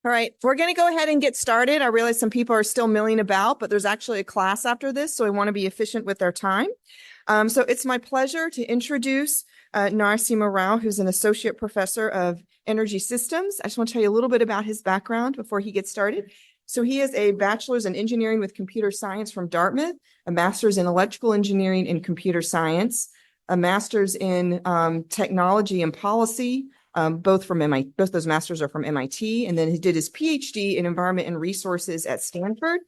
All right, we're going to go ahead and get started. I realize some people are still milling about, but there's actually a class after this, so I want to be efficient with their time. So it's my pleasure to introduce Narasimha Rao, who's an associate professor of energy systems. I just want to tell you a little bit about his background before he gets started. So he is a bachelor's in engineering with computer science from Dartmouth, a master's in electrical engineering and computer science, a master's in technology and policy, both from MIT. Both those masters are from MIT, and then he did his PhD in environment and resources at Stanford.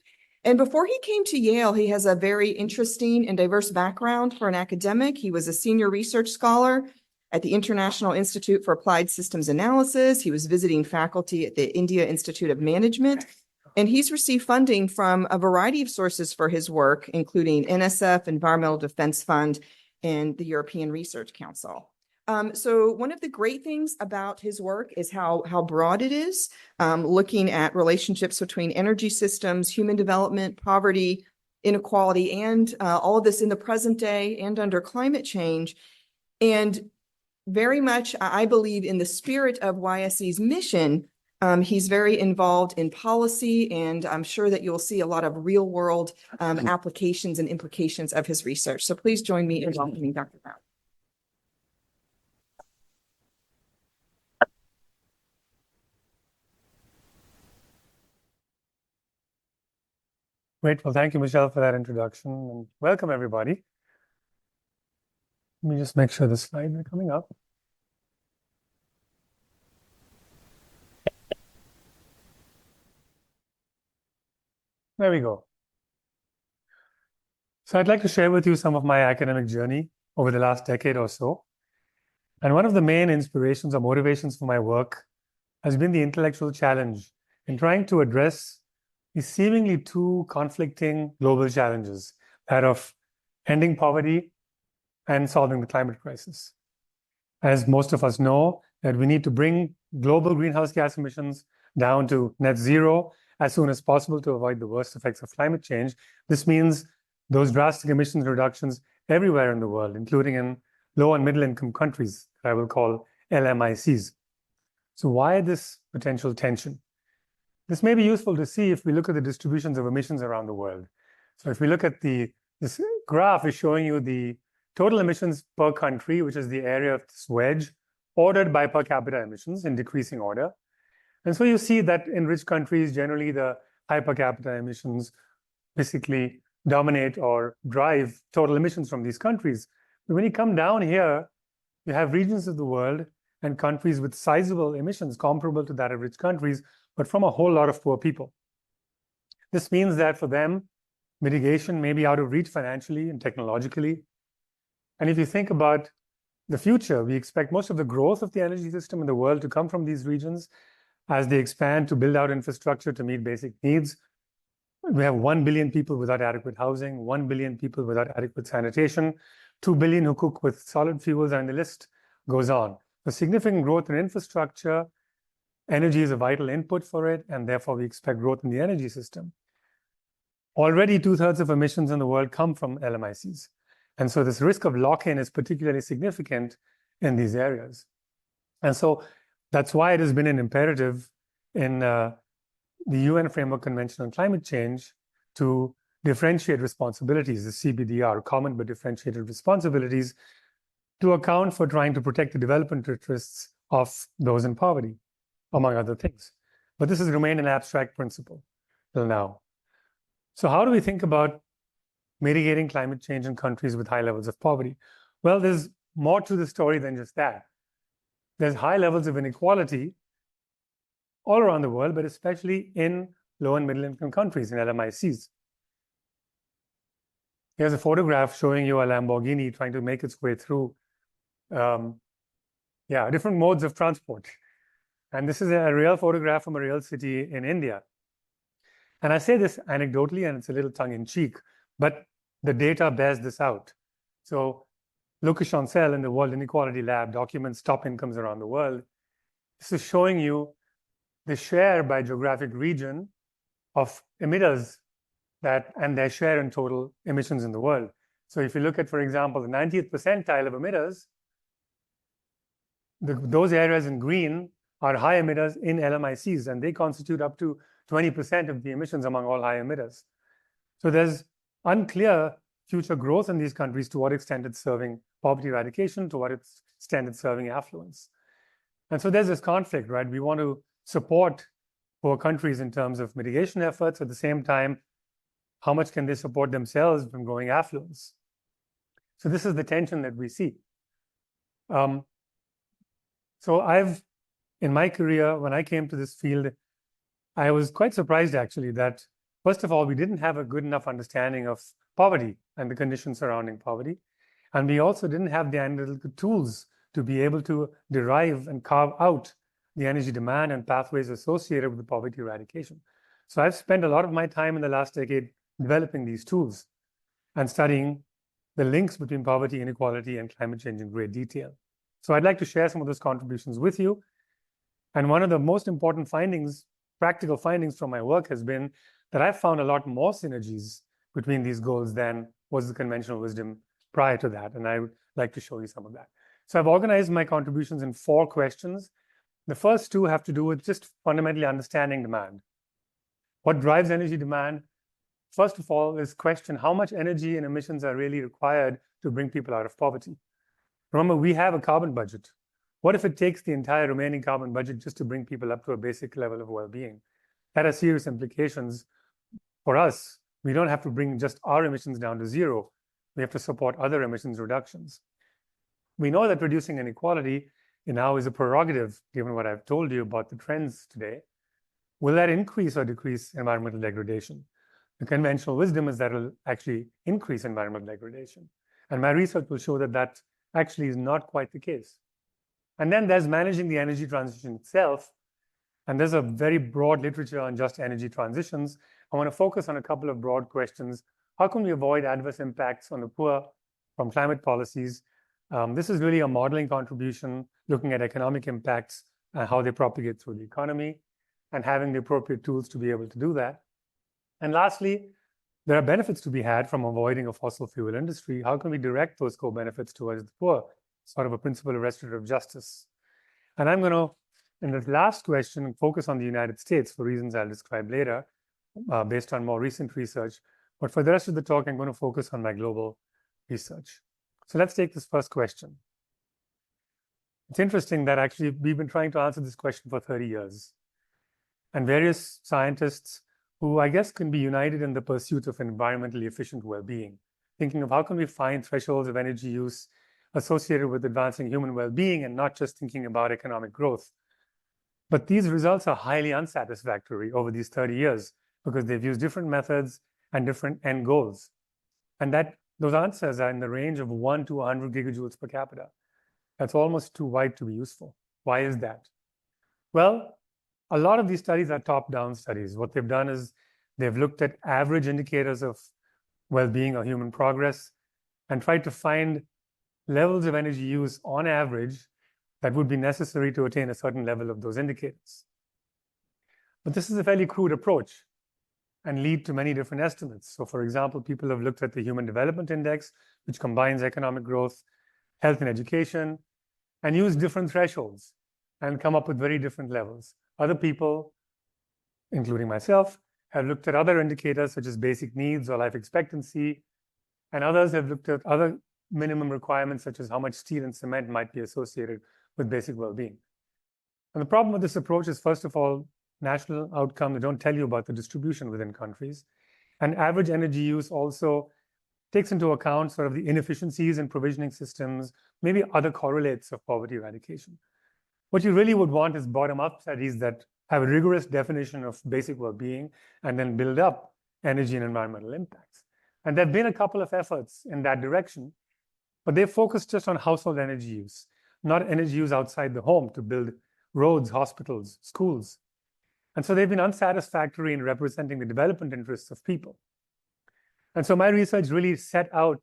And before he came to Yale, he has a very interesting and diverse background for an academic. He was a senior research scholar at the International Institute for Applied Systems Analysis. He was visiting faculty at the India Institute of Management, and he's received funding from a variety of sources for his work, including NSF, Environmental Defense Fund, and the European Research Council. So one of the great things about his work is how broad it is, looking at relationships between energy systems, human development, poverty, inequality, and all of this in the present day and under climate change. And very much, I believe, in the spirit of YSE's mission, he's very involved in policy, and I'm sure that you'll see a lot of real-world applications and implications of his research. So please join me in welcoming Dr. Rao. Great. Well, thank you, Michelle, for that introduction, and welcome, everybody. Let me just make sure the slides are coming up. There we go. So I'd like to share with you some of my academic journey over the last decade or so. And one of the main inspirations or motivations for my work has been the intellectual challenge in trying to address these seemingly two conflicting global challenges, that of ending poverty and solving the climate crisis. As most of us know, that we need to bring global greenhouse gas emissions down to net zero as soon as possible to avoid the worst effects of climate change. This means those drastic emissions reductions everywhere in the world, including in low and middle income countries that I will call LMICs. So why this potential tension? This may be useful to see if we look at the distributions of emissions around the world. So if we look at this graph is showing you the total emissions per country, which is the area of this wedge, ordered by per capita emissions in decreasing order. And so you see that in rich countries, generally the high per capita emissions basically dominate or drive total emissions from these countries. But when you come down here, you have regions of the world and countries with sizable emissions comparable to that of rich countries, but from a whole lot of poor people. This means that for them, mitigation may be out of reach financially and technologically. And if you think about the future, we expect most of the growth of the energy system in the world to come from these regions as they expand to build out infrastructure to meet basic needs. We have 1 billion people without adequate housing, 1 billion people without adequate sanitation, 2 billion who cook with solid fuels, and the list goes on. The significant growth in infrastructure, energy is a vital input for it, and therefore we expect growth in the energy system. Already 2/3 of emissions in the world come from LMICs. And so this risk of lock-in is particularly significant in these areas. And so that's why it has been an imperative in the UN Framework Convention on Climate Change to differentiate responsibilities, the CBDR, common but differentiated responsibilities, to account for trying to protect the development interests of those in poverty, among other things. But this has remained an abstract principle till now. So how do we think about mitigating climate change in countries with high levels of poverty? Well, there's more to the story than just that. There's high levels of inequality all around the world, but especially in low and middle income countries, in LMICs. Here's a photograph showing you a Lamborghini trying to make its way through different modes of transport. And this is a real photograph from a real city in India. And I say this anecdotally, and it's a little tongue-in-cheek, but the data bears this out. So Lucas Chancel in the World Inequality Lab documents top incomes around the world. This is showing you the share by geographic region of emitters and their share in total emissions in the world. So if you look at, for example, the 90th percentile of emitters, those areas in green are high emitters in LMICs, and they constitute up to 20% of the emissions among all high emitters. So there's unclear future growth in these countries, to what extent it's serving poverty eradication, to what extent it's serving affluence. And so there's this conflict, right? We want to support poor countries in terms of mitigation efforts. At the same time, how much can they support themselves from growing affluence? So this is the tension that we see. So in my career, when I came to this field, I was quite surprised actually that, first of all, we didn't have a good enough understanding of poverty and the conditions surrounding poverty. And we also didn't have the analytical tools to be able to derive and carve out the energy demand and pathways associated with the poverty eradication. So I've spent a lot of my time in the last decade developing these tools and studying the links between poverty, inequality, and climate change in great detail. So I'd like to share some of those contributions with you. And one of the most important findings, practical findings from my work, has been that I've found a lot more synergies between these goals than was the conventional wisdom prior to that. And I would like to show you some of that. So I've organized my contributions in 4 questions. The first 2 have to do with just fundamentally understanding demand. What drives energy demand? First of all, is question how much energy and emissions are really required to bring people out of poverty. Remember, we have a carbon budget. What if it takes the entire remaining carbon budget just to bring people up to a basic level of well-being? That has serious implications for us. We don't have to bring just our emissions down to 0. We have to support other emissions reductions. We know that reducing inequality now is a prerogative, given what I've told you about the trends today. Will that increase or decrease environmental degradation? The conventional wisdom is that it will actually increase environmental degradation. And my research will show that that actually is not quite the case. And then there's managing the energy transition itself. And there's a very broad literature on just energy transitions. I want to focus on a couple of broad questions. How can we avoid adverse impacts on the poor from climate policies? This is really a modeling contribution, looking at economic impacts and how they propagate through the economy, and having the appropriate tools to be able to do that. And lastly, there are benefits to be had from avoiding a fossil fuel industry. How can we direct those co-benefits towards the poor? Sort of a principle of restorative justice. And I'm going to, in this last question, focus on the United States for reasons I'll describe later, based on more recent research. But for the rest of the talk, I'm going to focus on my global research. So let's take this first question. It's interesting that actually we've been trying to answer this question for 30 years. And various scientists who I guess can be united in the pursuit of environmentally efficient well-being, thinking of how can we find thresholds of energy use associated with advancing human well-being and not just thinking about economic growth. But these results are highly unsatisfactory over these 30 years because they've used different methods and different end goals. And those answers are in the range of 1 to 100 gigajoules per capita. That's almost too wide to be useful. Why is that? Well, a lot of these studies are top-down studies. What they've done is they've looked at average indicators of well-being or human progress and tried to find levels of energy use on average that would be necessary to attain a certain level of those indicators. But this is a fairly crude approach and lead to many different estimates. So for example, people have looked at the Human Development Index, which combines economic growth, health and education, and use different thresholds and come up with very different levels. Other people, including myself, have looked at other indicators such as basic needs or life expectancy, and others have looked at other minimum requirements such as how much steel and cement might be associated with basic well-being. And the problem with this approach is, first of all, national outcomes they don't tell you about the distribution within countries. And average energy use also takes into account sort of the inefficiencies in provisioning systems, maybe other correlates of poverty eradication. What you really would want is bottom-up studies that have a rigorous definition of basic well-being and then build up energy and environmental impacts. And there have been a couple of efforts in that direction, but they focus just on household energy use, not energy use outside the home to build roads, hospitals, schools. And so they've been unsatisfactory in representing the development interests of people. And so my research really set out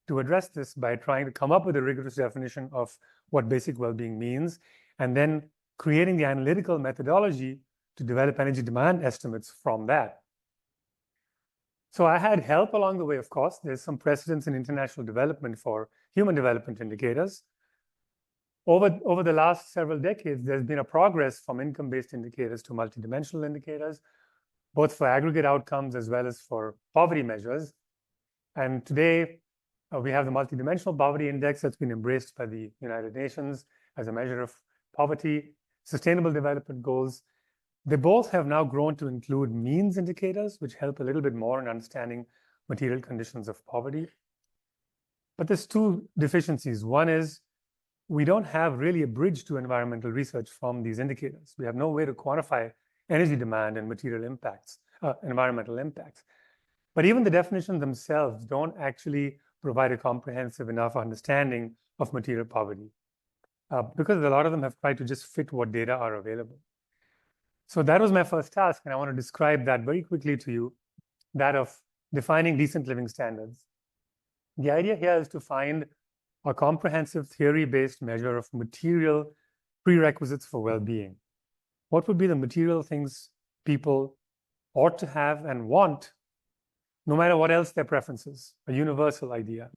to address this by trying to come up with a rigorous definition of what basic well-being means, and then creating the analytical methodology to develop energy demand estimates from that. So I had help along the way, of course. There's some precedence in international development for human development indicators. over the last several decades, there's been a progress from income-based indicators to multidimensional indicators, both for aggregate outcomes as well as for poverty measures. And today, we have the multidimensional poverty index that's been embraced by the United Nations as a measure of poverty, sustainable development goals. They both have now grown to include means indicators, which help a little bit more in understanding material conditions of poverty. But there's two deficiencies. One is we don't have really a bridge to environmental research from these indicators. We have no way to quantify energy demand and material impacts, environmental impacts. But even the definitions themselves don't actually provide a comprehensive enough understanding of material poverty, because a lot of them have tried to just fit what data are available. So that was my first task, and I want to describe that very quickly to you, that of defining decent living standards. The idea here is to find a comprehensive theory-based measure of material prerequisites for well-being. What would be the material things people ought to have and want, no matter what else their preferences, a universal idea.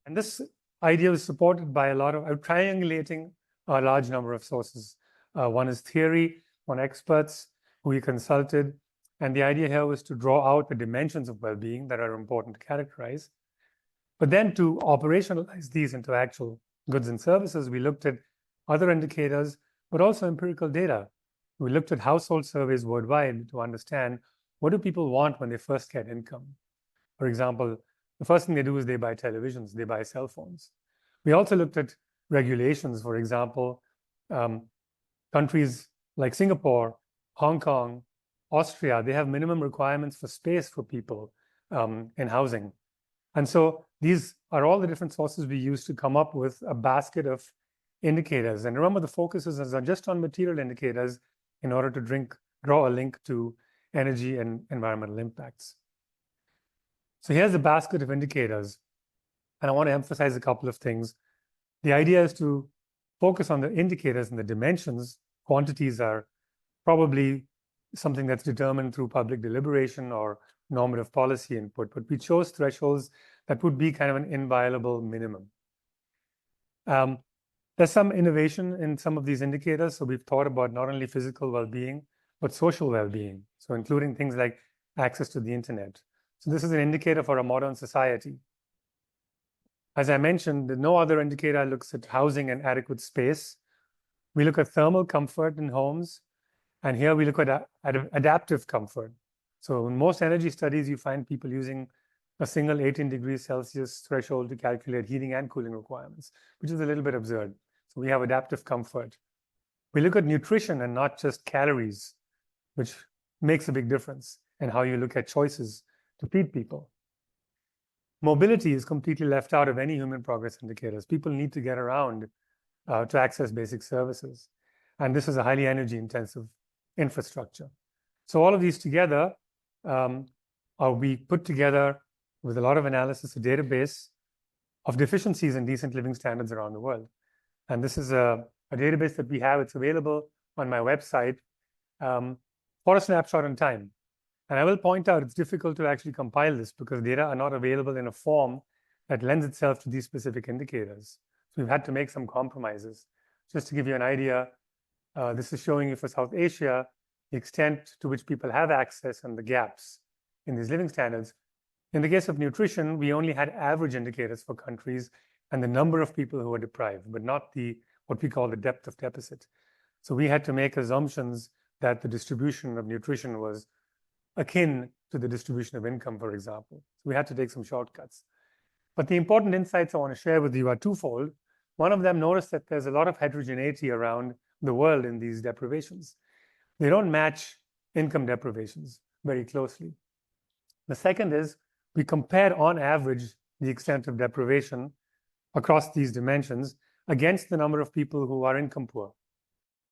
And this idea is supported by a lot of triangulating a large number of sources. One is theory, one experts who we consulted. And the idea here was to draw out the dimensions of well-being that are important to characterize. But then to operationalize these into actual goods and services, we looked at other indicators, but also empirical data. We looked at household surveys worldwide to understand what do people want when they first get income. For example, the first thing they do is they buy televisions, they buy cell phones. We also looked at regulations. For example, countries like Singapore, Hong Kong, Austria, they have minimum requirements for space for people in housing. And so these are all the different sources we use to come up with a basket of indicators. And remember, the focus is just on material indicators in order to draw a link to energy and environmental impacts. So here's a basket of indicators, and I want to emphasize a couple of things. The idea is to focus on the indicators and the dimensions. Quantities are probably something that's determined through public deliberation or normative policy input, but we chose thresholds that would be kind of an inviolable minimum. There's some innovation in some of these indicators. So we've thought about not only physical well-being, but social well-being. So including things like access to the internet. So this is an indicator for a modern society. As I mentioned, no other indicator looks at housing and adequate space. We look at thermal comfort in homes. And here we look at adaptive comfort. So in most energy studies, you find people using a single 18 degrees Celsius threshold to calculate heating and cooling requirements, which is a little bit absurd. So we have adaptive comfort. We look at nutrition and not just calories, which makes a big difference in how you look at choices to feed people. Mobility is completely left out of any human progress indicators. People need to get around to access basic services. And this is a highly energy intensive infrastructure. So all of these together, we put together with a lot of analysis, a database of deficiencies in decent living standards around the world. And this is a database that we have. It's available on my website for a snapshot in time. And I will point out it's difficult to actually compile this because data are not available in a form that lends itself to these specific indicators. So we've had to make some compromises. Just to give you an idea, this is showing you for South Asia, the extent to which people have access and the gaps in these living standards. In the case of nutrition, we only had average indicators for countries and the number of people who were deprived, but not what we call the depth of deficit. So we had to make assumptions that the distribution of nutrition was akin to the distribution of income, for example. So we had to take some shortcuts. But the important insights I want to share with you are twofold. One of them, notice that there's a lot of heterogeneity around the world in these deprivations. They don't match income deprivations very closely. The second is we compare on average the extent of deprivation across these dimensions against the number of people who are income poor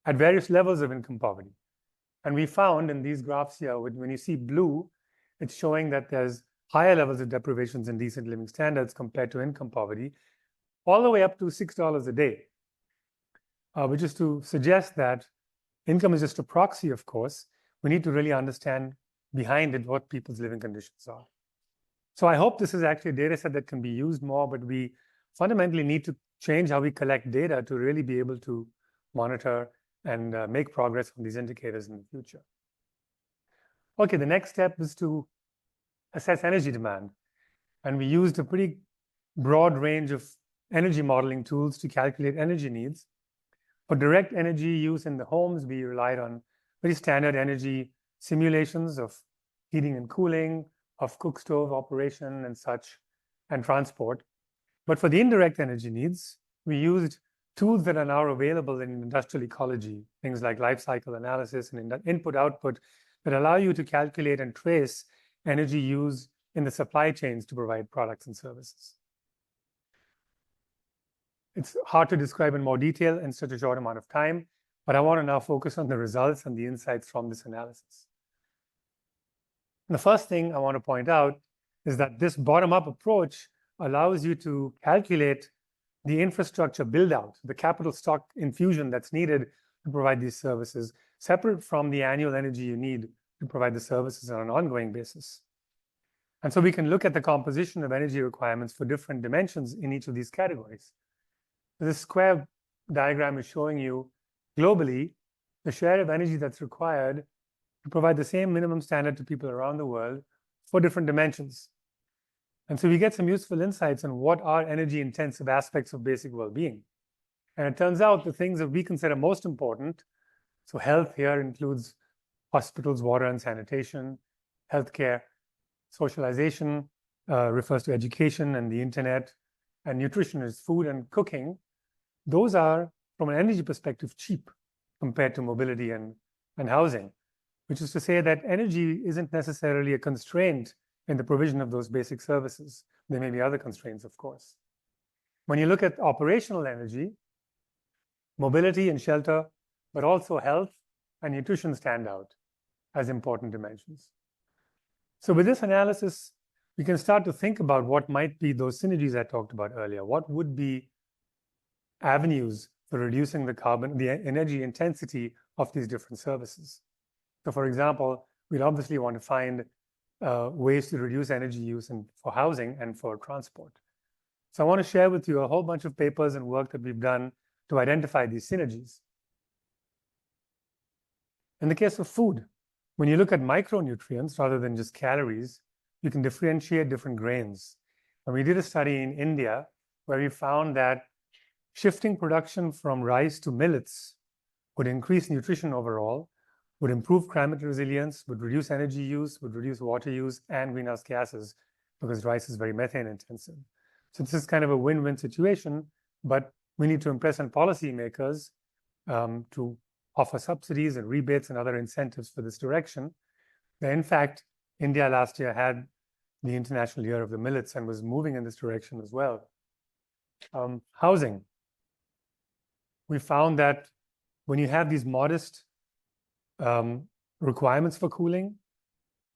at various levels of income poverty. And we found in these graphs here, when you see blue, it's showing that there's higher levels of deprivations in decent living standards compared to income poverty, all the way up to $6 a day, which is to suggest that income is just a proxy, of course. We need to really understand behind it what people's living conditions are. So I hope this is actually a data set that can be used more, but we fundamentally need to change how we collect data to really be able to monitor and make progress on these indicators in the future. Okay, the next step is to assess energy demand. And we used a pretty broad range of energy modeling tools to calculate energy needs. For direct energy use in the homes, we relied on very standard energy simulations of heating and cooling, of cook stove operation and such, and transport. But for the indirect energy needs, we used tools that are now available in industrial ecology, things like life cycle analysis and input-output, that allow you to calculate and trace energy use in the supply chains to provide products and services. It's hard to describe in more detail in such a short amount of time, but I want to now focus on the results and the insights from this analysis. And the first thing I want to point out is that this bottom-up approach allows you to calculate the infrastructure build-out, the capital stock infusion that's needed to provide these services, separate from the annual energy you need to provide the services on an ongoing basis. And so we can look at the composition of energy requirements for different dimensions in each of these categories. This square diagram is showing you globally the share of energy that's required to provide the same minimum standard to people around the world for different dimensions. And so we get some useful insights on what are energy-intensive aspects of basic well-being. And it turns out the things that we consider most important, so health here includes hospitals, water and sanitation, healthcare, socialization refers to education and the internet, and nutrition is food and cooking. Those are, from an energy perspective, cheap compared to mobility and housing, which is to say that energy isn't necessarily a constraint in the provision of those basic services. There may be other constraints, of course. When you look at operational energy, mobility and shelter, but also health and nutrition stand out as important dimensions. So with this analysis, we can start to think about what might be those synergies I talked about earlier. What would be avenues for reducing the energy intensity of these different services? So for example, we'd obviously want to find ways to reduce energy use for housing and for transport. So I want to share with you a whole bunch of papers and work that we've done to identify these synergies. In the case of food, when you look at micronutrients rather than just calories, you can differentiate different grains. And we did a study in India where we found that shifting production from rice to millets would increase nutrition overall, would improve climate resilience, would reduce energy use, would reduce water use and greenhouse gases, because rice is very methane intensive. So this is kind of a win-win situation, but we need to impress on policymakers to offer subsidies and rebates and other incentives for this direction. In fact, India last year had the International Year of the Millets and was moving in this direction as well. Housing. We found that when you have these modest requirements for cooling,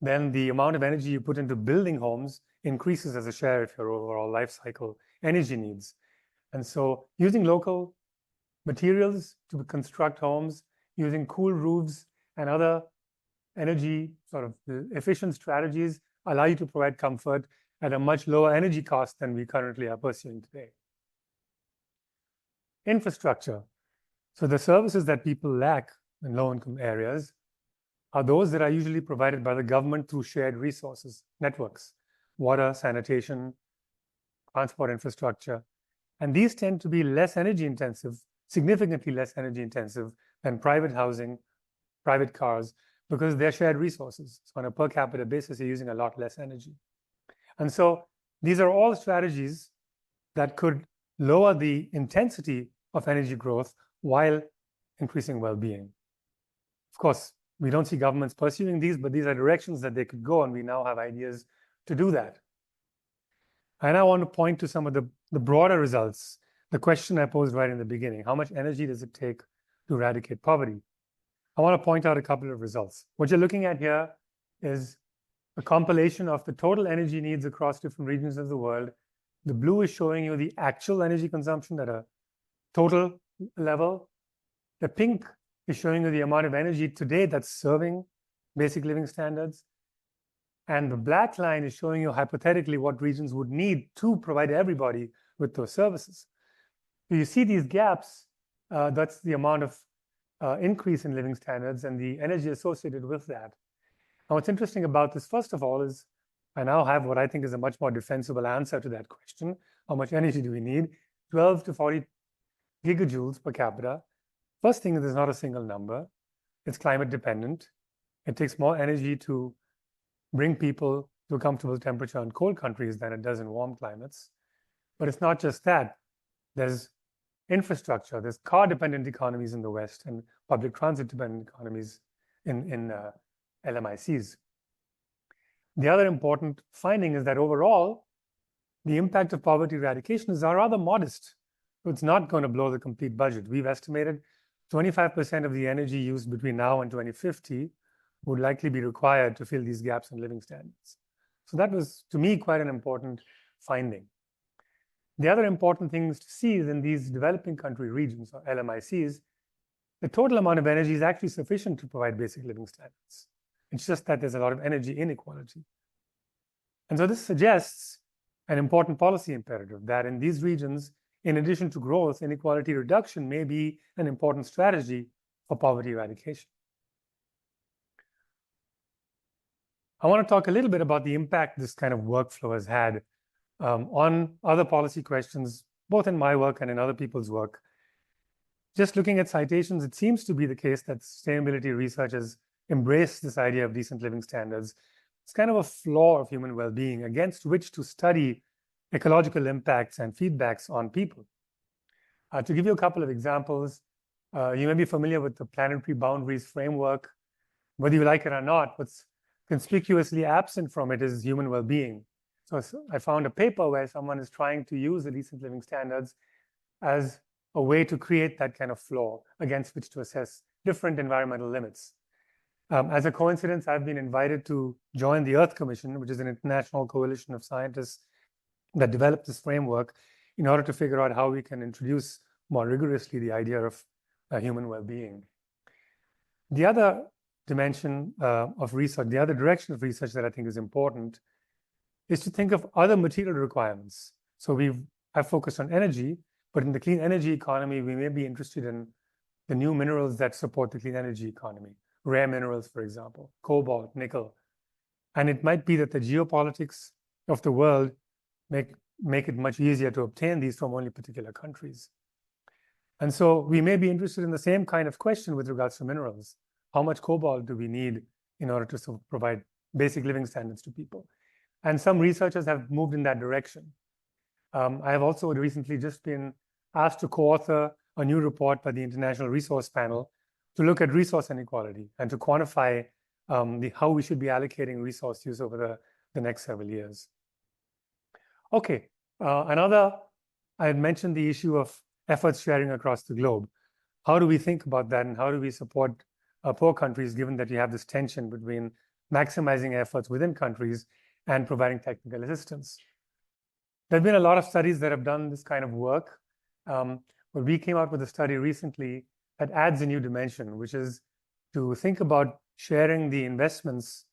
then the amount of energy you put into building homes increases as a share of your overall life cycle energy needs. And so using local materials to construct homes, using cool roofs and other energy sort of efficient strategies allow you to provide comfort at a much lower energy cost than we currently are pursuing today. Infrastructure. So the services that people lack in low-income areas are those that are usually provided by the government through shared resources, networks, water, sanitation, transport infrastructure. And these tend to be less energy intensive, significantly less energy intensive than private housing, private cars, because they're shared resources. So on a per capita basis, you're using a lot less energy. And so these are all strategies that could lower the intensity of energy growth while increasing well-being. Of course, we don't see governments pursuing these, but these are directions that they could go, and we now have ideas to do that. And I want to point to some of the broader results. The question I posed right in the beginning, how much energy does it take to eradicate poverty? I want to point out a couple of results. What you're looking at here is a compilation of the total energy needs across different regions of the world. The blue is showing you the actual energy consumption at a total level. The pink is showing you the amount of energy today that's serving basic living standards. And the black line is showing you hypothetically what regions would need to provide everybody with those services. So you see these gaps, that's the amount of increase in living standards and the energy associated with that. Now, what's interesting about this, first of all, is I now have what I think is a much more defensible answer to that question. How much energy do we need? 12 to 40 gigajoules per capita. First thing is there's not a single number. It's climate dependent. It takes more energy to bring people to a comfortable temperature in cold countries than it does in warm climates. But it's not just that. There's infrastructure. There's car-dependent economies in the West and public transit-dependent economies in LMICs. The other important finding is that overall, the impact of poverty eradication is rather modest. So it's not going to blow the complete budget. We've estimated 25% of the energy used between now and 2050 would likely be required to fill these gaps in living standards. So that was, to me, quite an important finding. The other important thing to see is in these developing country regions, or LMICs, the total amount of energy is actually sufficient to provide basic living standards. It's just that there's a lot of energy inequality. And so this suggests an important policy imperative that in these regions, in addition to growth, inequality reduction may be an important strategy for poverty eradication. I want to talk a little bit about the impact this kind of workflow has had on other policy questions, both in my work and in other people's work. Just looking at citations, it seems to be the case that sustainability research has embraced this idea of decent living standards. It's kind of a flaw of human well-being against which to study ecological impacts and feedbacks on people. To give you a couple of examples, you may be familiar with the planetary boundaries framework. Whether you like it or not, what's conspicuously absent from it is human well-being. So I found a paper where someone is trying to use the decent living standards as a way to create that kind of flaw against which to assess different environmental limits. As a coincidence, I've been invited to join the Earth Commission, which is an international coalition of scientists that developed this framework in order to figure out how we can introduce more rigorously the idea of human well-being. The other dimension of research, the other direction of research that I think is important is to think of other material requirements. So I've focused on energy, but in the clean energy economy, we may be interested in the new minerals that support the clean energy economy, rare minerals, for example, cobalt, nickel. And it might be that the geopolitics of the world make it much easier to obtain these from only particular countries. And so we may be interested in the same kind of question with regards to minerals. How much cobalt do we need in order to provide basic living standards to people? And some researchers have moved in that direction. I have also recently just been asked to co-author a new report by the International Resource Panel to look at resource inequality and to quantify how we should be allocating resource use over the next several years. Okay, I had mentioned the issue of efforts sharing across the globe. How do we think about that, and how do we support poor countries, given that you have this tension between maximizing efforts within countries and providing technical assistance? There have been a lot of studies that have done this kind of work, but we came out with a study recently that adds a new dimension, which is to think about sharing the investments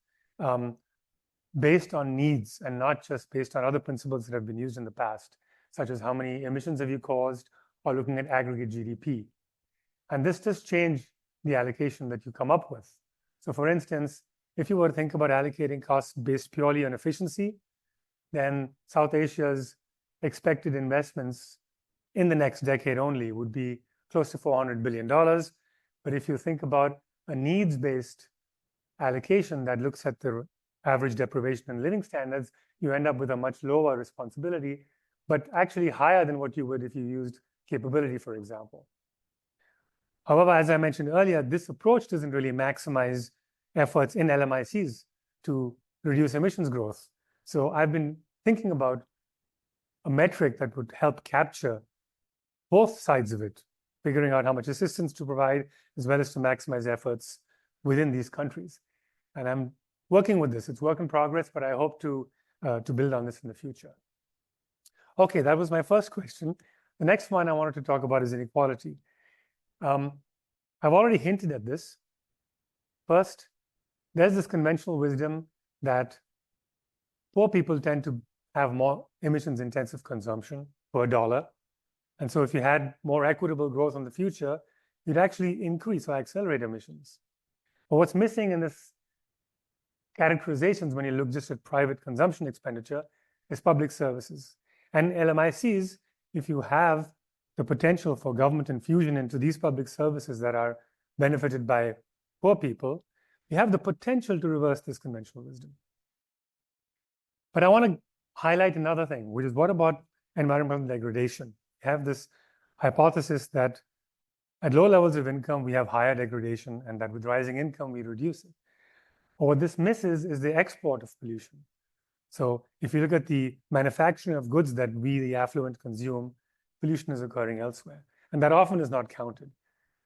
based on needs and not just based on other principles that have been used in the past, such as how many emissions have you caused, or looking at aggregate GDP. And this does change the allocation that you come up with. So for instance, if you were to think about allocating costs based purely on efficiency, then South Asia's expected investments in the next decade only would be close to $400 billion. But if you think about a needs-based allocation that looks at the average deprivation and living standards, you end up with a much lower responsibility, but actually higher than what you would if you used capability, for example. However, as I mentioned earlier, this approach doesn't really maximize efforts in LMICs to reduce emissions growth. So I've been thinking about a metric that would help capture both sides of it, figuring out how much assistance to provide, as well as to maximize efforts within these countries. And I'm working with this. It's work in progress, but I hope to build on this in the future. Okay, that was my first question. The next one I wanted to talk about is inequality. I've already hinted at this. First, there's this conventional wisdom that poor people tend to have more emissions-intensive consumption per dollar, And so if you had more equitable growth in the future, you'd actually increase or accelerate emissions. But what's missing in this characterizations when you look just at private consumption expenditure is public services. And LMICs, if you have the potential for government infusion into these public services that are benefited by poor people, you have the potential to reverse this conventional wisdom. But I want to highlight another thing, which is what about environmental degradation? You have this hypothesis that at low levels of income, we have higher degradation, and that with rising income, we reduce it. But what this misses is the export of pollution. So if you look at the manufacturing of goods that we, the affluent, consume, pollution is occurring elsewhere. And that often is not counted.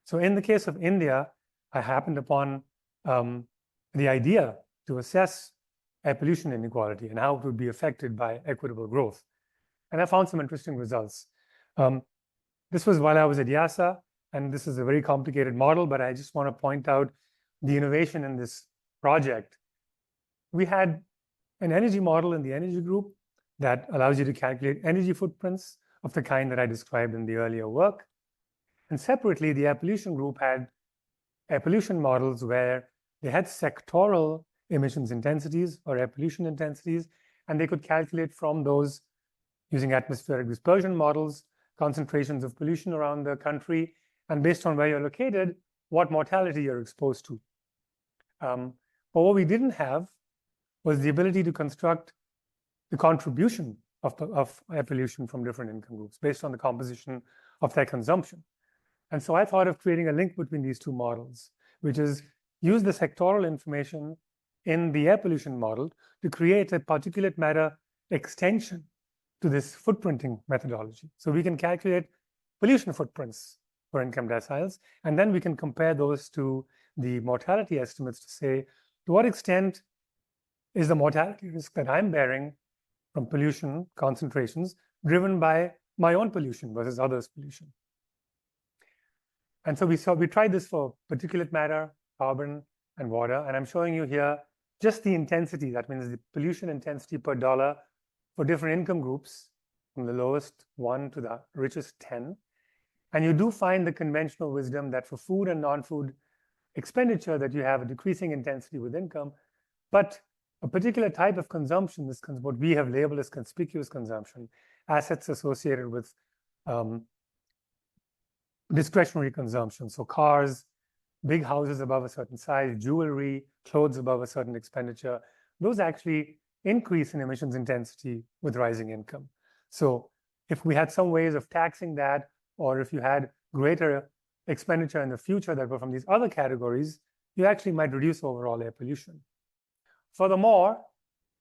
So in the case of India, I happened upon the idea to assess air pollution inequality and how it would be affected by equitable growth. And I found some interesting results. This was while I was at YASA, and this is a very complicated model, but I just want to point out the innovation in this project. We had an energy model in the energy group that allows you to calculate energy footprints of the kind that I described in the earlier work. And separately, the air pollution group had air pollution models where they had sectoral emissions intensities or air pollution intensities, and they could calculate from those using atmospheric dispersion models, concentrations of pollution around the country, and based on where you're located, what mortality you're exposed to. But what we didn't have was the ability to construct the contribution of air pollution from different income groups based on the composition of their consumption. And so I thought of creating a link between these two models, which is use the sectoral information in the air pollution model to create a particulate matter extension to this footprinting methodology. So we can calculate pollution footprints for income deciles, and then we can compare those to the mortality estimates to say, to what extent is the mortality risk that I'm bearing from pollution concentrations driven by my own pollution versus others' pollution? And so we tried this for particulate matter, carbon, and water. And I'm showing you here just the intensity. That means the pollution intensity per dollar for different income groups, from the lowest 1 to the richest 10. And you do find the conventional wisdom that for food and non-food expenditure that you have a decreasing intensity with income, but a particular type of consumption, this what we have labeled as conspicuous consumption, assets associated with discretionary consumption. So cars, big houses above a certain size, jewelry, clothes above a certain expenditure, those actually increase in emissions intensity with rising income. So if we had some ways of taxing that, or if you had greater expenditure in the future that were from these other categories, you actually might reduce overall air pollution. Furthermore,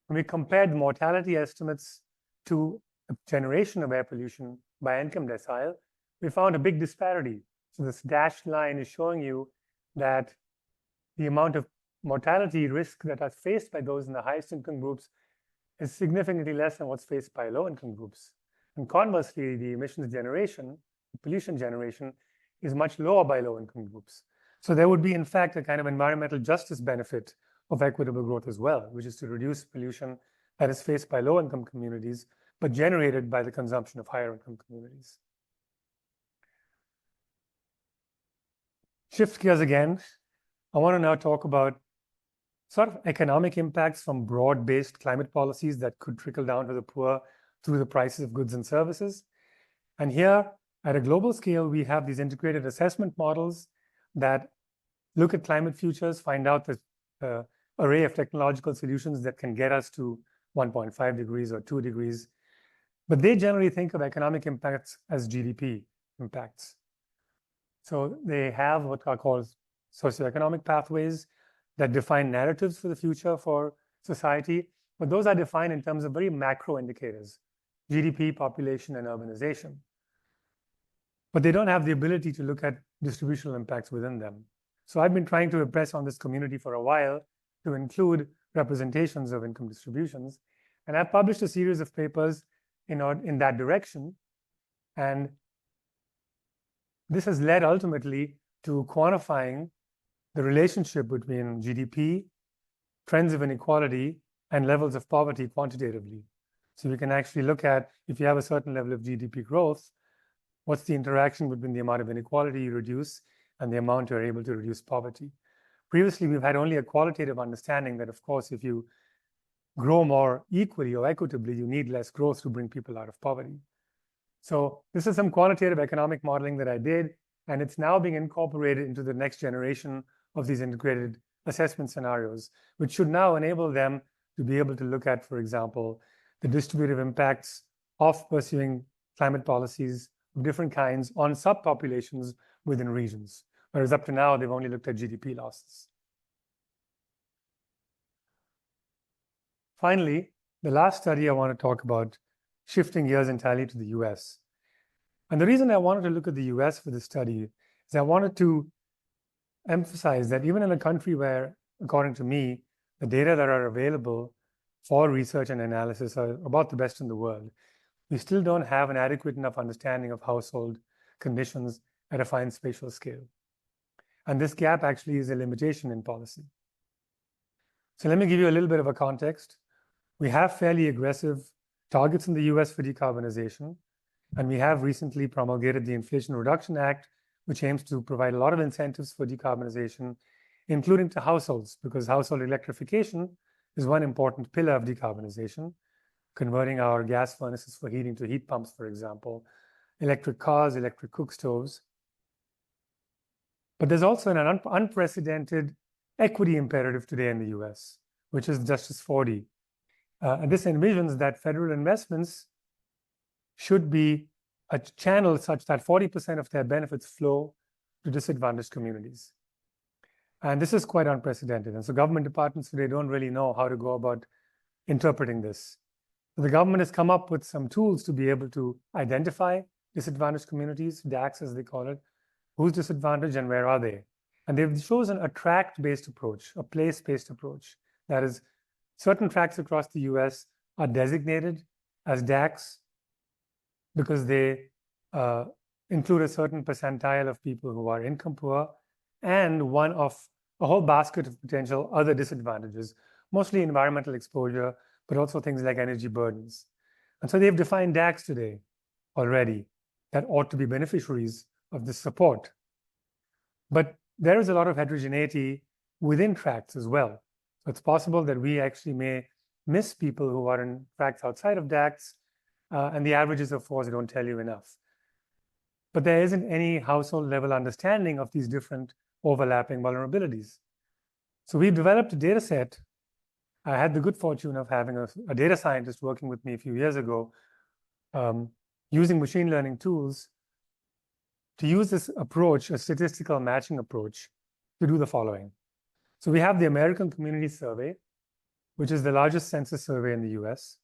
when we compared the mortality estimates to a generation of air pollution by income decile, we found a big disparity. So this dashed line is showing you that the amount of mortality risk that are faced by those in the highest income groups is significantly less than what's faced by low income groups. And conversely, the emissions generation, the pollution generation, is much lower by low income groups. So there would be, in fact, a kind of environmental justice benefit of equitable growth as well, which is to reduce pollution that is faced by low income communities, but generated by the consumption of higher income communities. Shift gears again. I want to now talk about sort of economic impacts from broad-based climate policies that could trickle down to the poor through the prices of goods and services. And here, at a global scale, we have these integrated assessment models that look at climate futures, find out the array of technological solutions that can get us to 1.5 degrees or 2 degrees. But they generally think of economic impacts as GDP impacts. So they have what are called socioeconomic pathways that define narratives for the future for society, but those are defined in terms of very macro indicators, GDP, population, and urbanization. But they don't have the ability to look at distributional impacts within them. So I've been trying to impress on this community for a while to include representations of income distributions. And I've published a series of papers in that direction. And this has led ultimately to quantifying the relationship between GDP, trends of inequality, and levels of poverty quantitatively. So we can actually look at, if you have a certain level of GDP growth, What's the interaction between the amount of inequality you reduce and the amount you're able to reduce poverty? Previously, we've had only a qualitative understanding that, of course, if you grow more equally or equitably, you need less growth to bring people out of poverty. So this is some quantitative economic modeling that I did, and it's now being incorporated into the next generation of these integrated assessment scenarios, which should now enable them to be able to look at, for example, the distributive impacts of pursuing climate policies of different kinds on subpopulations within regions, whereas up to now, they've only looked at GDP losses. Finally, the last study I want to talk about, shifting gears entirely to the US. And the reason I wanted to look at the US for this study is I wanted to emphasize that even in a country where, according to me, the data that are available for research and analysis are about the best in the world, we still don't have an adequate enough understanding of household conditions at a fine spatial scale. And this gap actually is a limitation in policy. So let me give you a little bit of a context. We have fairly aggressive targets in the US for decarbonization, and we have recently promulgated the Inflation Reduction Act, which aims to provide a lot of incentives for decarbonization, including to households, because household electrification is one important pillar of decarbonization, converting our gas furnaces for heating to heat pumps, for example, electric cars, electric cook stoves. But there's also an unprecedented equity imperative today in the US, which is Justice 40. And this envisions that federal investments should be a channel such that 40% of their benefits flow to disadvantaged communities. And this is quite unprecedented. And so government departments today don't really know how to go about interpreting this. So the government has come up with some tools to be able to identify disadvantaged communities, DACs as they call it, who's disadvantaged and where are they. And they've chosen a tract-based approach, a place-based approach. That is, certain tracts across the US are designated as DACs because they include a certain percentile of people who are income poor and one of a whole basket of potential other disadvantages, mostly environmental exposure, but also things like energy burdens. And so they've defined DACs today already that ought to be beneficiaries of this support. But there is a lot of heterogeneity within tracts as well. So it's possible that we actually may miss people who are in tracts outside of DACs, and the averages, of course, don't tell you enough. But there isn't any household level understanding of these different overlapping vulnerabilities. So we've developed a data set. I had the good fortune of having a data scientist working with me a few years ago, using machine learning tools to use this approach, a statistical matching approach, to do the following. So we have the American Community Survey, which is the largest census survey in the US.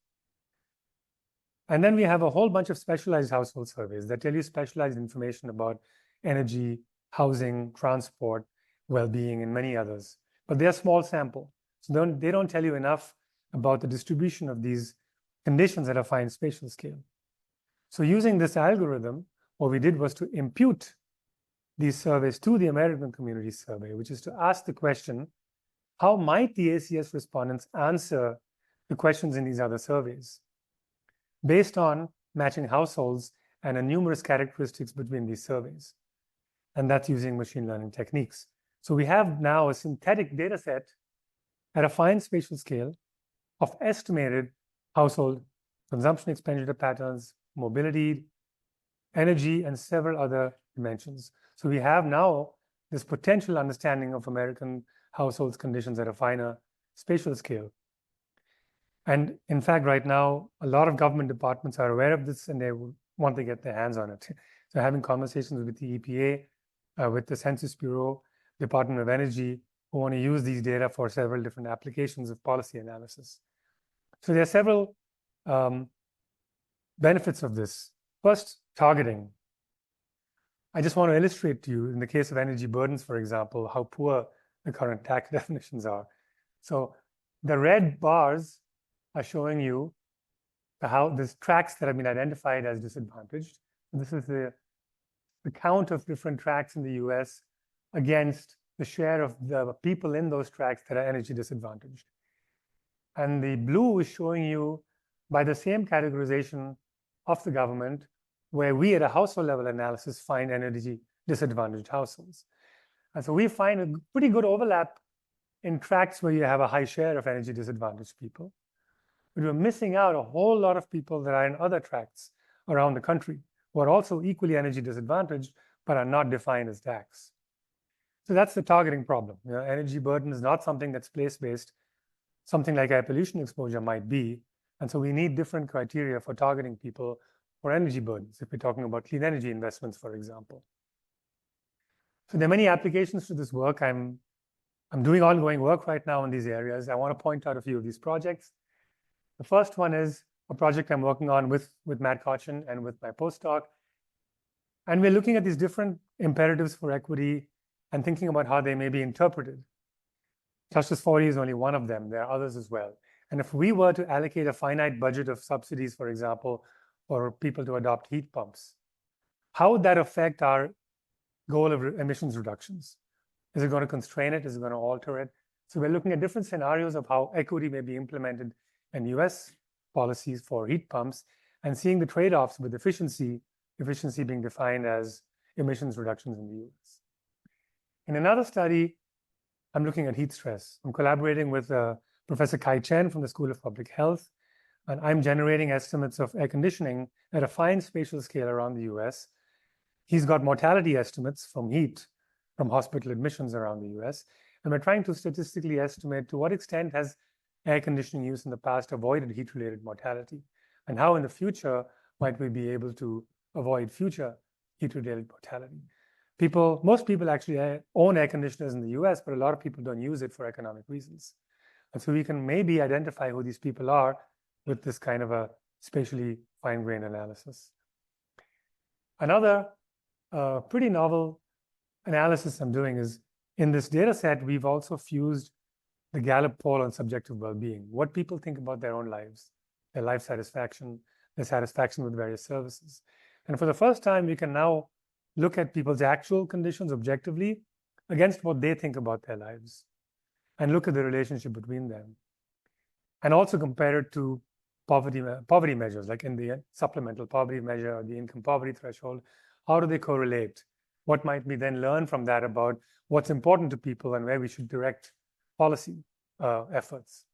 And then we have a whole bunch of specialized household surveys that tell you specialized information about energy, housing, transport, well-being, and many others. But they're small sample. So they don't tell you enough about the distribution of these conditions at a fine spatial scale. So using this algorithm, what we did was to impute these surveys to the American Community Survey, which is to ask the question, how might the ACS respondents answer the questions in these other surveys, based on matching households and numerous characteristics between these surveys. And that's using machine learning techniques. So we have now a synthetic data set at a fine spatial scale of estimated household consumption expenditure patterns, mobility, energy, and several other dimensions. So we have now this potential understanding of American households' conditions at a finer spatial scale. And in fact, right now, a lot of government departments are aware of this and they want to get their hands on it. So having conversations with the EPA, with the Census Bureau, Department of Energy, who want to use these data for several different applications of policy analysis. So there are several benefits of this. First, targeting. I just want to illustrate to you, in the case of energy burdens, for example, how poor the current tax definitions are. So the red bars are showing you how these tracts that have been identified as disadvantaged. This is the count of different tracts in the US against the share of the people in those tracts that are energy disadvantaged. And the blue is showing you, by the same categorization of the government, where we at a household level analysis find energy disadvantaged households. And so we find a pretty good overlap in tracts where you have a high share of energy disadvantaged people. But we're missing out a whole lot of people that are in other tracts around the country who are also equally energy disadvantaged, but are not defined as DACs. So that's the targeting problem. Energy burden is not something that's place-based. Something like air pollution exposure might be. And so we need different criteria for targeting people for energy burdens, if we're talking about clean energy investments, for example. So there are many applications to this work. I'm doing ongoing work right now in these areas. I want to point out a few of these projects. The first one is a project I'm working on with Matt Cochin and with my postdoc. And we're looking at these different imperatives for equity and thinking about how they may be interpreted. Justice 40 is only one of them. There are others as well. And if we were to allocate a finite budget of subsidies, for example, for people to adopt heat pumps, how would that affect our goal of emissions reductions? Is it going to constrain it? Is it going to alter it? So we're looking at different scenarios of how equity may be implemented in US policies for heat pumps and seeing the trade-offs with efficiency being defined as emissions reductions in the US. In another study, I'm looking at heat stress. I'm collaborating with Professor Kai Chen from the School of Public Health, and I'm generating estimates of air conditioning at a fine spatial scale around the US. He's got mortality estimates from heat, from hospital admissions around the US, and we're trying to statistically estimate to what extent has air conditioning use in the past avoided heat-related mortality, and how in the future might we be able to avoid future heat-related mortality. Most people actually own air conditioners in the US, but a lot of people don't use it for economic reasons. And so we can maybe identify who these people are with this kind of a spatially fine-grained analysis. Another pretty novel analysis I'm doing is in this data set, we've also fused the Gallup poll on subjective well-being, what people think about their own lives, their life satisfaction, their satisfaction with various services. And for the first time, we can now look at people's actual conditions objectively against what they think about their lives and look at the relationship between them. And also compare it to poverty measures, like in the supplemental poverty measure or the income poverty threshold. How do they correlate? What might we then learn from that about what's important to people and where we should direct policy efforts?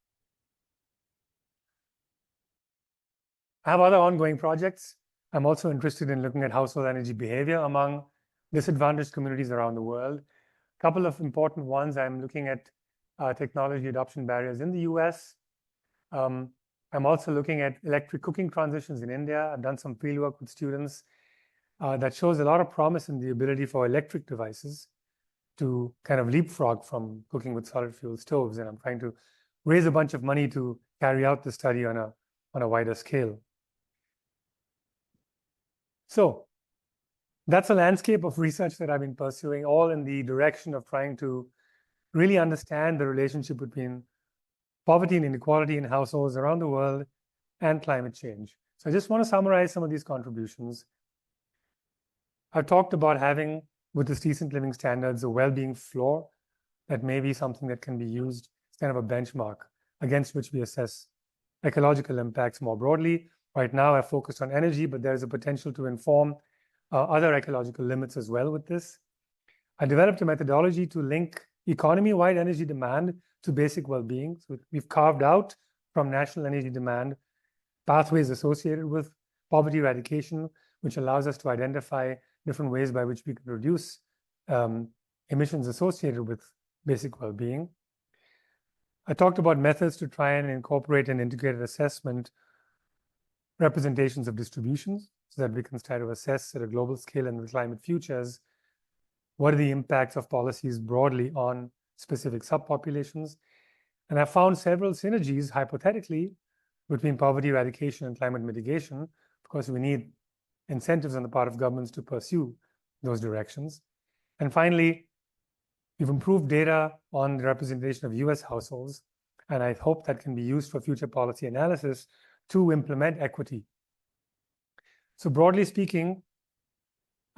I have other ongoing projects. I'm also interested in looking at household energy behavior among disadvantaged communities around the world. A couple of important ones, I'm looking at technology adoption barriers in the US. I'm also looking at electric cooking transitions in India. I've done some fieldwork with students that shows a lot of promise in the ability for electric devices to kind of leapfrog from cooking with solid fuel stoves. And I'm trying to raise a bunch of money to carry out the study on a wider scale. So that's a landscape of research that I've been pursuing, all in the direction of trying to really understand the relationship between poverty and inequality in households around the world and climate change. So I just want to summarize some of these contributions. I've talked about having, with this decent living standards, a well-being floor that may be something that can be used as kind of a benchmark against which we assess ecological impacts more broadly. Right now, I've focused on energy, but there's a potential to inform other ecological limits as well with this. I developed a methodology to link economy-wide energy demand to basic well-being. So we've carved out from national energy demand pathways associated with poverty eradication, which allows us to identify different ways by which we can reduce emissions associated with basic well-being. I talked about methods to try and incorporate an integrated assessment representations of distributions so that we can start to assess at a global scale in the climate futures what are the impacts of policies broadly on specific subpopulations. And I found several synergies, hypothetically, between poverty eradication and climate mitigation. Of course, we need incentives on the part of governments to pursue those directions. And finally, we've improved data on the representation of US households, and I hope that can be used for future policy analysis to implement equity. So broadly speaking,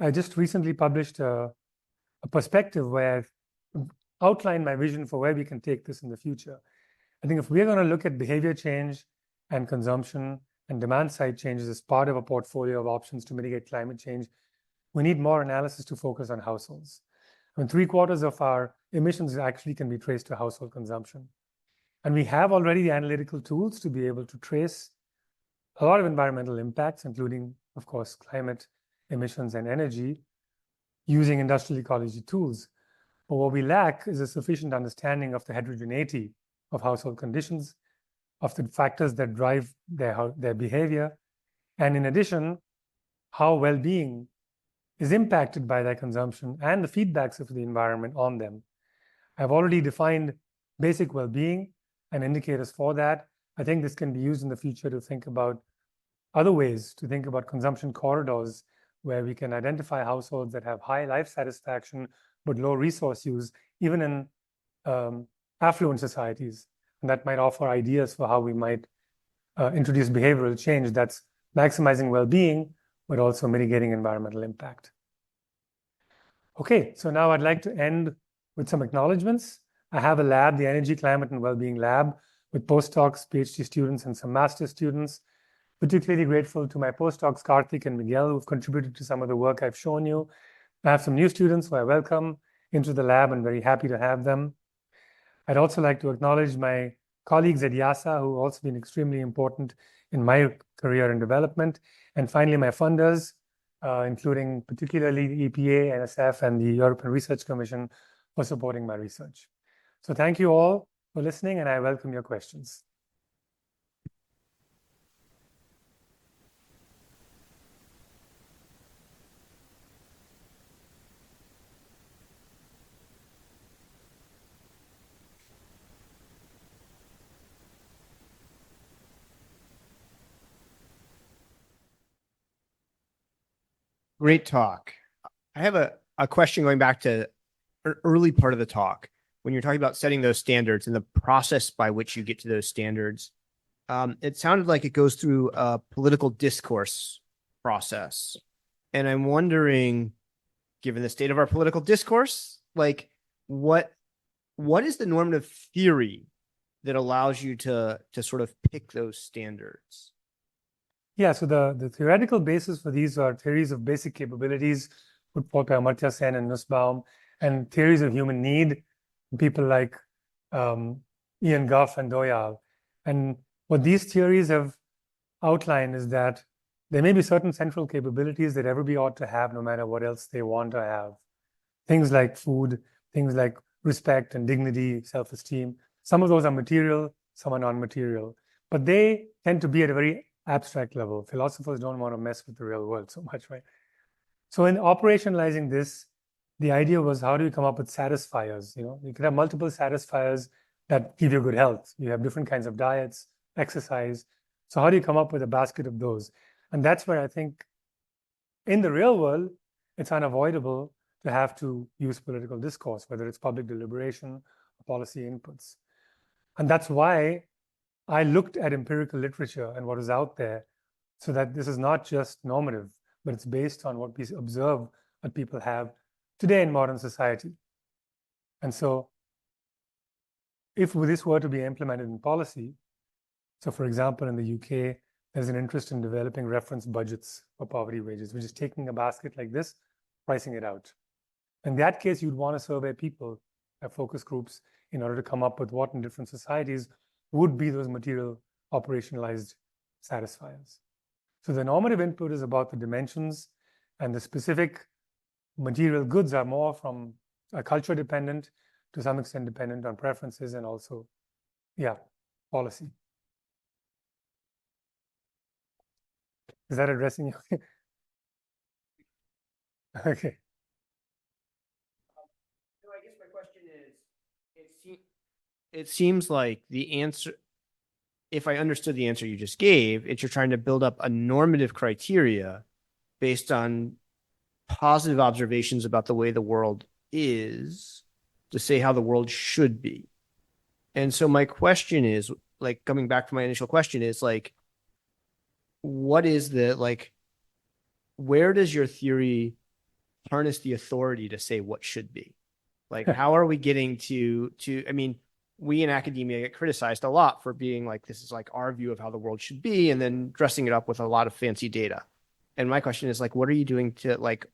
I just recently published a perspective where I've outlined my vision for where we can take this in the future. I think if we're going to look at behavior change and consumption and demand side changes as part of a portfolio of options to mitigate climate change, we need more analysis to focus on households. I mean, 3/4 of our emissions actually can be traced to household consumption. And we have already the analytical tools to be able to trace a lot of environmental impacts, including, of course, climate, emissions, and energy, using industrial ecology tools. But what we lack is a sufficient understanding of the heterogeneity of household conditions, of the factors that drive their behavior, and in addition, how well-being is impacted by their consumption and the feedbacks of the environment on them. I've already defined basic well-being and indicators for that. I think this can be used in the future to think about other ways to think about consumption corridors where we can identify households that have high life satisfaction but low resource use, even in affluent societies. And that might offer ideas for how we might introduce behavioral change that's maximizing well-being, but also mitigating environmental impact. Okay, so now I'd like to end with some acknowledgements. I have a lab, the Energy, Climate, and Wellbeing Lab, with postdocs, PhD students, and some master's students. Particularly grateful to my postdocs, Karthik and Miguel, who've contributed to some of the work I've shown you. I have some new students who I welcome into the lab and very happy to have them. I'd also like to acknowledge my colleagues at YASA, who have also been extremely important in my career and development. And finally, my funders, including particularly the EPA, NSF, and the European Research Commission for supporting my research. So thank you all for listening, and I welcome your questions. Great talk. I have a question going back to early part of the talk when you're talking about setting those standards and the process by which you get to those standards. It sounded like it goes through a political discourse process. And I'm wondering, given the state of our political discourse, like what is the normative theory that allows you to sort of pick those standards? Yeah, so the theoretical basis for these are theories of basic capabilities put forth by Amartya Sen and Nussbaum, and theories of human need, people like Ian Gough and Doyal. And what these theories have outlined is that there may be certain central capabilities that everybody ought to have no matter what else they want to have. Things like food, things like respect and dignity, self-esteem. Some of those are material, some are non-material. But they tend to be at a very abstract level. Philosophers don't want to mess with the real world so much, right? So in operationalizing this, the idea was, how do you come up with satisfiers? You could have multiple satisfiers that give you good health. You have different kinds of diets, exercise. So how do you come up with a basket of those? And that's where I think in the real world, it's unavoidable to have to use political discourse, whether it's public deliberation or policy inputs. And that's why I looked at empirical literature and what is out there, so that this is not just normative, but it's based on what we observe that people have today in modern society. And so if this were to be implemented in policy, so for example, in the UK, there's an interest in developing reference budgets for poverty wages, which is taking a basket like this, pricing it out. In that case, you'd want to survey people at focus groups in order to come up with what in different societies would be those material operationalized satisfiers. So the normative input is about the dimensions, and the specific material goods are more from a culture dependent, to some extent dependent on preferences, and also, policy. Is that addressing you? Okay. So I guess my question is, it seems like the answer, if I understood the answer you just gave, it's you're trying to build up a normative criteria based on positive observations about the way the world is to say how the world should be. And so my question is, like, coming back to my initial question is, like, what is where does your theory harness the authority to say what should be? Like, how are we getting to, I mean, we in academia get criticized a lot for being like, this is like our view of how the world should be, and then dressing it up with a lot of fancy data. And my question is like, what are you doing to like,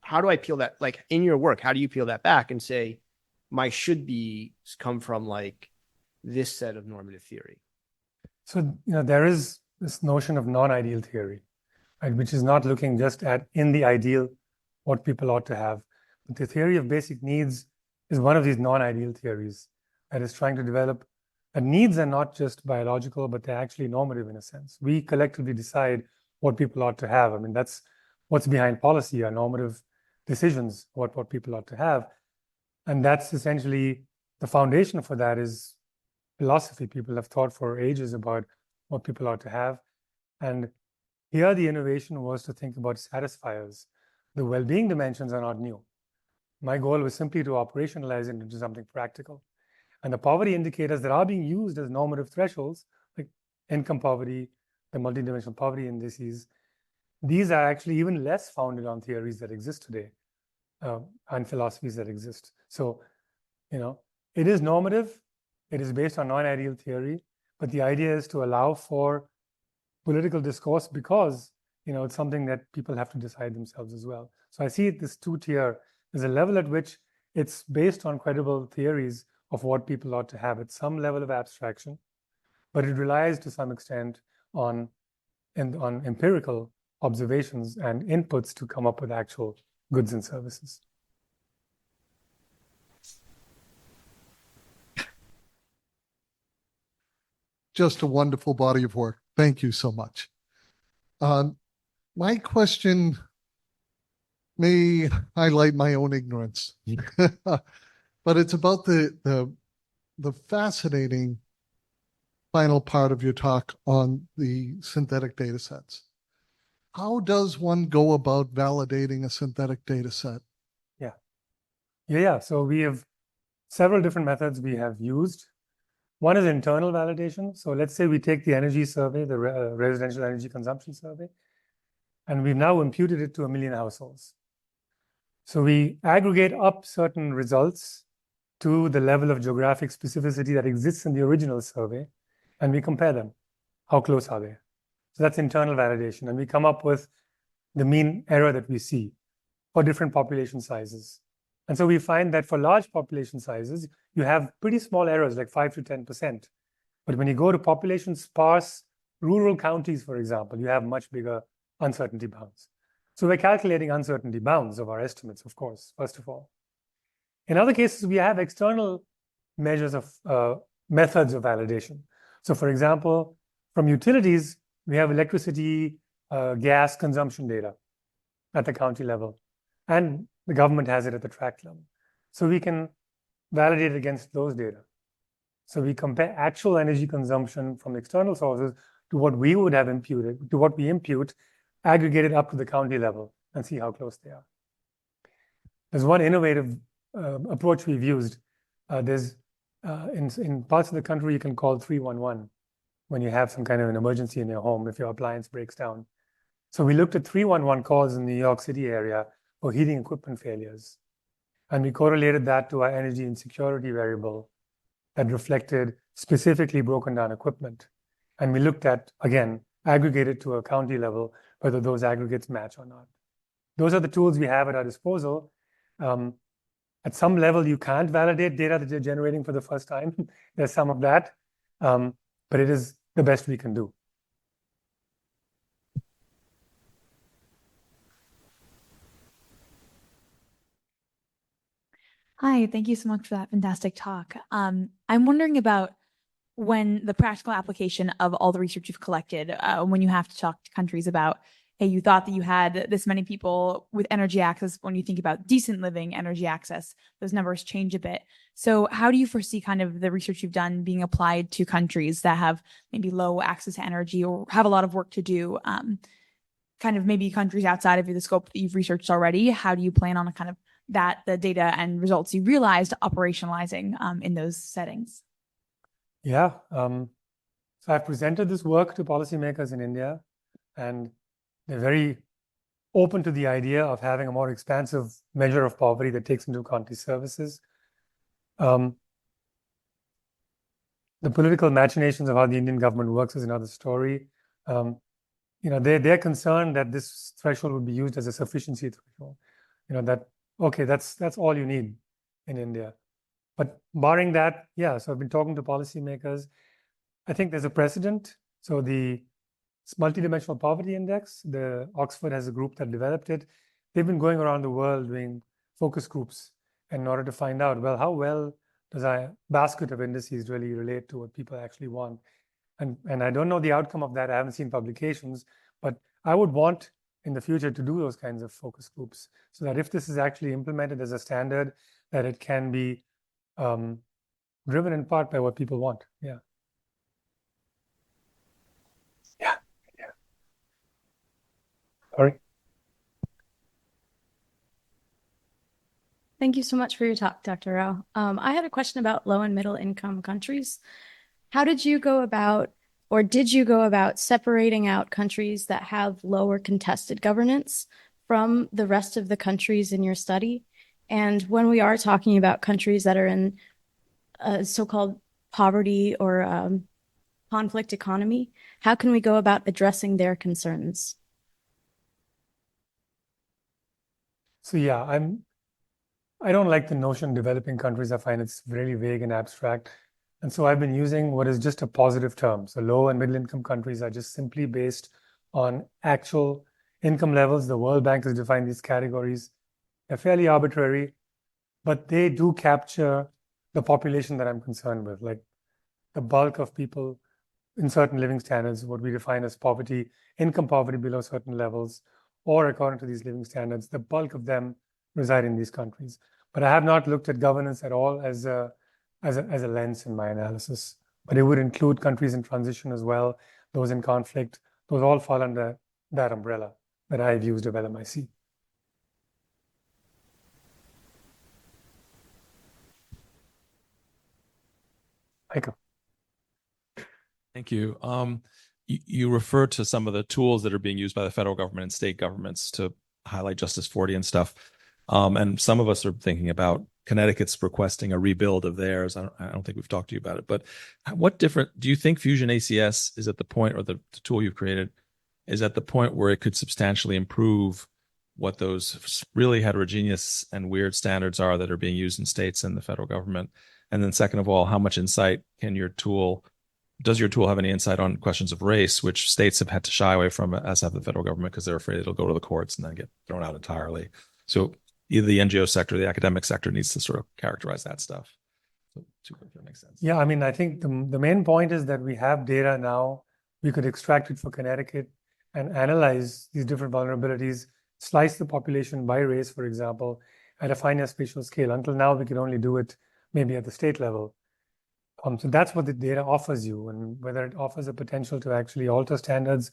how do I peel that, like in your work, how do you peel that back and say, my should be come from like this set of normative theory? So, there is this notion of non-ideal theory, right, which is not looking just at in the ideal what people ought to have. But the theory of basic needs is one of these non-ideal theories that is trying to develop that needs are not just biological, but they're actually normative in a sense. We collectively decide what people ought to have. I mean, that's what's behind policy, are normative decisions, what people ought to have. And that's essentially the foundation for that is philosophy. People have thought for ages about what people ought to have. And here the innovation was to think about satisfiers. The well-being dimensions are not new. My goal was simply to operationalize it into something practical. And the poverty indicators that are being used as normative thresholds, like income poverty, the multidimensional poverty indices, these are actually even less founded on theories that exist today and philosophies that exist. So, it is normative. It is based on non-ideal theory, but the idea is to allow for political discourse because, it's something that people have to decide themselves as well. So I see this two-tier. There's a level at which it's based on credible theories of what people ought to have at some level of abstraction, but it relies to some extent on empirical observations and inputs to come up with actual goods and services. Just a wonderful body of work. Thank you so much. My question may highlight my own ignorance, but it's about the fascinating final part of your talk on the synthetic data sets. How does one go about validating a synthetic data set? Yeah. So we have several different methods we have used. One is internal validation. So let's say we take the energy survey, the residential energy consumption survey, and we've now imputed it to 1 million households. So we aggregate up certain results to the level of geographic specificity that exists in the original survey, and we compare them. How close are they? So that's internal validation. And we come up with the mean error that we see for different population sizes. And so we find that for large population sizes, you have pretty small errors, like 5 to 10%. But when you go to population sparse rural counties, for example, you have much bigger uncertainty bounds. So we're calculating uncertainty bounds of our estimates, of course, first of all. In other cases, we have external measures of methods of validation. So for example, from utilities, we have electricity, gas consumption data at the county level. And the government has it at the tract level. So we can validate against those data. So we compare actual energy consumption from external sources to what we would have imputed, to what we impute, aggregate it up to the county level and see how close they are. There's one innovative approach we've used. In parts of the country, you can call 311 when you have some kind of an emergency in your home if your appliance breaks down. So we looked at 311 calls in the New York City area for heating equipment failures. And we correlated that to our energy insecurity variable that reflected specifically broken down equipment. And we looked at, again, aggregated to a county level, whether those aggregates match or not. Those are the tools we have at our disposal. At some level, you can't validate data that you're generating for the first time. There's some of that, but it is the best we can do. Hi, thank you so much for that fantastic talk. I'm wondering about when the practical application of all the research you've collected, when you have to talk to countries about, hey, you thought that you had this many people with energy access. When you think about decent living energy access, those numbers change a bit. So how do you foresee kind of the research you've done being applied to countries that have maybe low access to energy or have a lot of work to do? Kind of maybe countries outside of the scope that you've researched already. How do you plan on a kind of the data and results you realized operationalizing in those settings? Yeah. So I've presented this work to policymakers in India, and they're very open to the idea of having a more expansive measure of poverty that takes into account these services. The political machinations of how the Indian government works is another story. They're concerned that this threshold would be used as a sufficiency threshold. That okay, that's all you need in India. But barring that, yeah. So I've been talking to policymakers. I think there's a precedent. So the multidimensional poverty index, the Oxford has a group that developed it. They've been going around the world doing focus groups in order to find out, well, how well does a basket of indices really relate to what people actually want? And I don't know the outcome of that. I haven't seen publications, but I would want in the future to do those kinds of focus groups so that if this is actually implemented as a standard, that it can be driven in part by what people want. Yeah. Yeah. Yeah. Sorry. Thank you so much for your talk, Dr. Rao. I had a question about low and middle income countries. How did you go about, or did you go about separating out countries that have lower contested governance from the rest of the countries in your study? And when we are talking about countries that are in a so-called poverty or conflict economy, how can we go about addressing their concerns? So yeah, I don't like the notion of developing countries. I find it's really vague and abstract. And so I've been using what is just a positive term. So low and middle income countries are just simply based on actual income levels. The World Bank has defined these categories. They're fairly arbitrary, but they do capture the population that I'm concerned with, like the bulk of people in certain living standards, what we define as poverty, income poverty below certain levels, or according to these living standards, the bulk of them reside in these countries. But I have not looked at governance at all as a lens in my analysis. But it would include countries in transition as well, those in conflict. Those all fall under that umbrella that I've used of LMIC. Michael. Thank you. You referred to some of the tools that are being used by the federal government and state governments to highlight Justice 40 and stuff. And some of us are thinking about Connecticut's requesting a rebuild of theirs. I don't think we've talked to you about it, but what different do you think Fusion ACS is at the point, or the tool you've created is at the point where it could substantially improve what those really heterogeneous and weird standards are that are being used in states and the federal government? And then second of all, how much insight can does your tool have any insight on questions of race, which states have had to shy away from, as have the federal government, because they're afraid it'll go to the courts and then get thrown out entirely? So either the NGO sector, the academic sector needs to sort of characterize that stuff. So if that makes sense. Yeah, I mean, I think the main point is that we have data now. We could extract it for Connecticut and analyze these different vulnerabilities, slice the population by race, for example, at a finer spatial scale. Until now, we could only do it maybe at the state level. So that's what the data offers you, and whether it offers a potential to actually alter standards,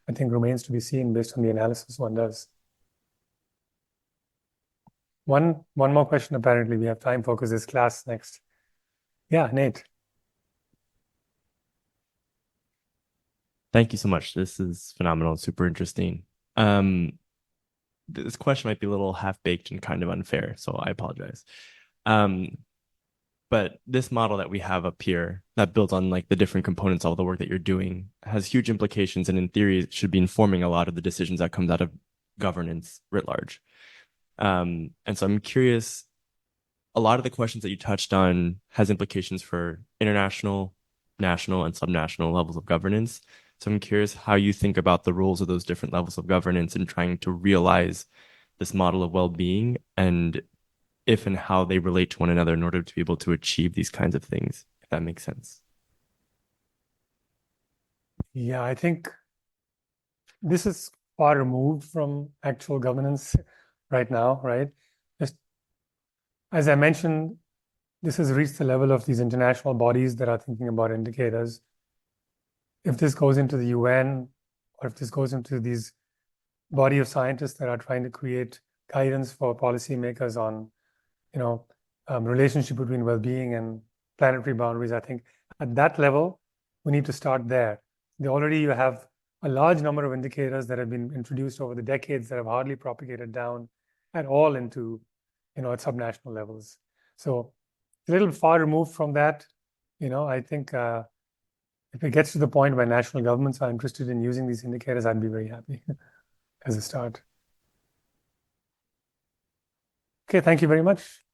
I think remains to be seen based on the analysis one does. One more question, apparently we have time for, because there's class next. Yeah, Nate. Thank you so much. This is phenomenal and super interesting. This question might be a little half-baked and kind of unfair, so I apologize. But this model that we have up here that builds on like the different components, all the work that you're doing, has huge implications, and in theory, it should be informing a lot of the decisions that comes out of governance writ large. And so I'm curious, a lot of the questions that you touched on has implications for international, national, and subnational levels of governance. So I'm curious how you think about the roles of those different levels of governance in trying to realize this model of well-being, and if and how they relate to one another in order to be able to achieve these kinds of things, if that makes sense. Yeah, I think this is far removed from actual governance right now, right? Just as I mentioned, this has reached the level of these international bodies that are thinking about indicators. If this goes into the UN, or if this goes into these body of scientists that are trying to create guidance for policymakers on, relationship between well-being and planetary boundaries, I think at that level, we need to start there. Already you have a large number of indicators that have been introduced over the decades that have hardly propagated down at all into, at subnational levels. So it's a little far removed from that. I think if it gets to the point where national governments are interested in using these indicators, I'd be very happy as a start. Okay, thank you very much.